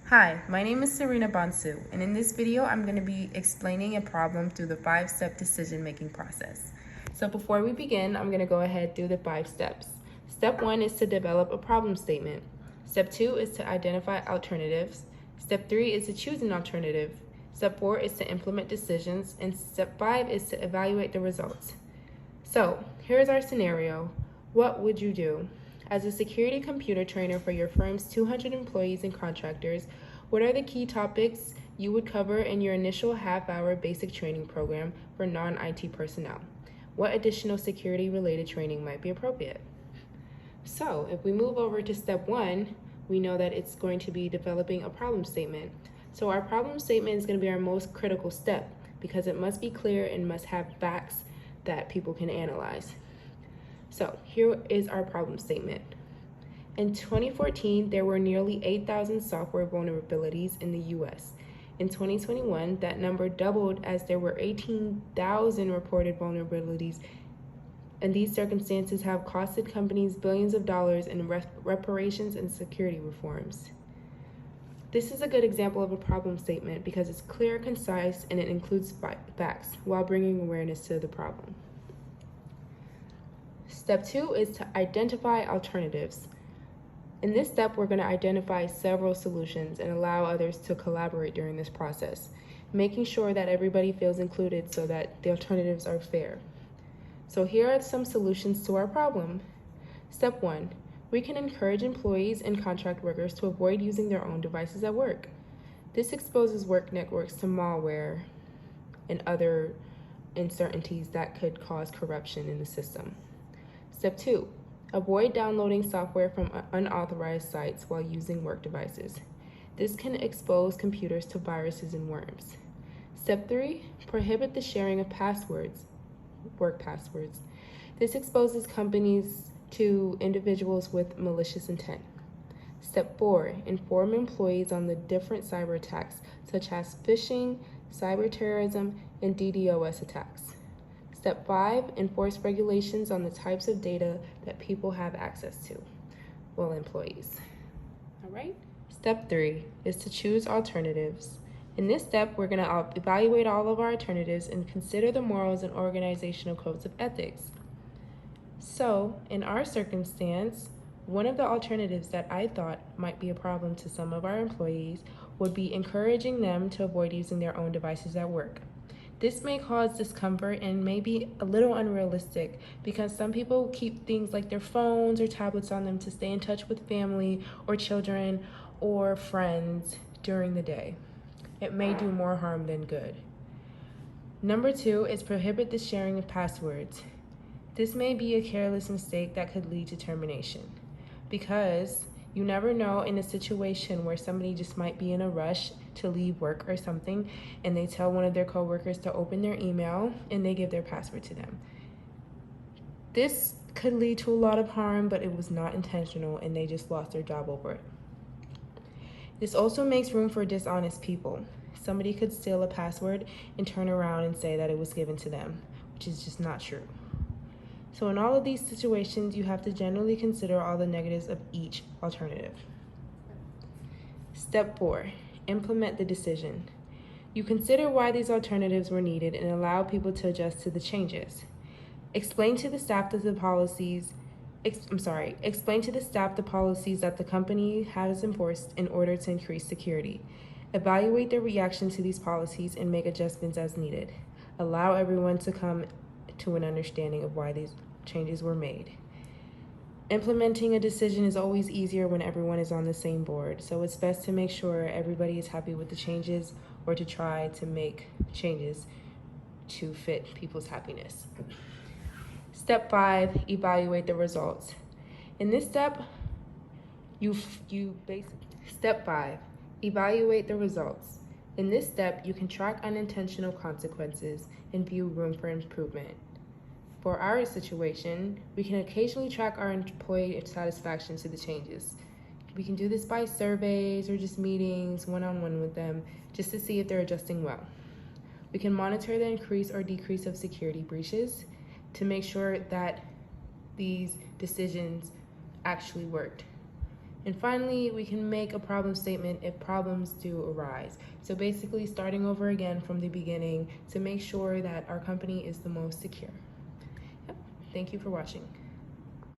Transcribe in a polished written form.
Hi, my name is Serena Bonsu, and in this video, I'm going to be explaining a problem through the 5-step decision-making process. So before we begin, I'm going to go ahead through the 5 steps. Step 1 is to develop a problem statement. Step 2 is to identify alternatives. Step 3 is to choose an alternative. Step 4 is to implement decisions, and Step 5 is to evaluate the results. So here's our scenario. What would you do? As a security computer trainer for your firm's 200 employees and contractors, what are the key topics you would cover in your initial half-hour basic training program for non-IT personnel? What additional security-related training might be appropriate? So if we move over to step 1, we know that it's going to be developing a problem statement. So our problem statement is going to be our most critical step because it must be clear and must have facts that people can analyze. So here is our problem statement. In 2014, there were nearly 8,000 software vulnerabilities in the US. In 2021, that number doubled as there were 18,000 reported vulnerabilities, and these circumstances have costed companies billions of dollars in reparations and security reforms. This is a good example of a problem statement because it's clear, concise, and it includes facts while bringing awareness to the problem. Step 2 is to identify alternatives. In this step, we're going to identify several solutions and allow others to collaborate during this process, making sure that everybody feels included so that the alternatives are fair. So here are some solutions to our problem. Step 1, we can encourage employees and contract workers to avoid using their own devices at work. This exposes work networks to malware and other uncertainties that could cause corruption in the system. Step 2, avoid downloading software from unauthorized sites while using work devices. This can expose computers to viruses and worms. Step 3, prohibit the sharing of passwords, work passwords. This exposes companies to individuals with malicious intent. Step 4, inform employees on the different cyber attacks, such as phishing, cyber terrorism, and DDoS attacks. Step 5, enforce regulations on the types of data that people have access to, well, employees. All right. Step 3 is to choose alternatives. In this step, we're going to evaluate all of our alternatives and consider the morals and organizational codes of ethics. So, in our circumstance, one of the alternatives that I thought might be a problem to some of our employees would be encouraging them to avoid using their own devices at work. This may cause discomfort and may be a little unrealistic because some people keep things like their phones or tablets on them to stay in touch with family or children or friends during the day. It may do more harm than good. Number 2 is prohibit the sharing of passwords. This may be a careless mistake that could lead to termination because you never know in a situation where somebody just might be in a rush to leave work or something and they tell one of their coworkers to open their email and they give their password to them. This could lead to a lot of harm, but it was not intentional and they just lost their job over it. This also makes room for dishonest people. Somebody could steal a password and turn around and say that it was given to them, which is just not true. So in all of these situations, you have to generally consider all the negatives of each alternative. Step 4, implement the decision. You consider why these alternatives were needed and allow people to adjust to the changes. Explain to the staff the policies that the company has enforced in order to increase security. Evaluate their reaction to these policies and make adjustments as needed. Allow everyone to come to an understanding of why these changes were made. Implementing a decision is always easier when everyone is on the same board, so it's best to make sure everybody is happy with the changes or to try to make changes to fit people's happiness. Step 5, evaluate the results. In this step, Step 5, evaluate the results. In this step, you can track unintentional consequences and view room for improvement. For our situation, we can occasionally track our employee satisfaction to the changes. We can do this by surveys or just meetings one-on-one with them just to see if they're adjusting well. We can monitor the increase or decrease of security breaches to make sure that these decisions actually worked. And finally, we can make a problem statement if problems do arise. So basically starting over again from the beginning to make sure that our company is the most secure. Yep. Thank you for watching.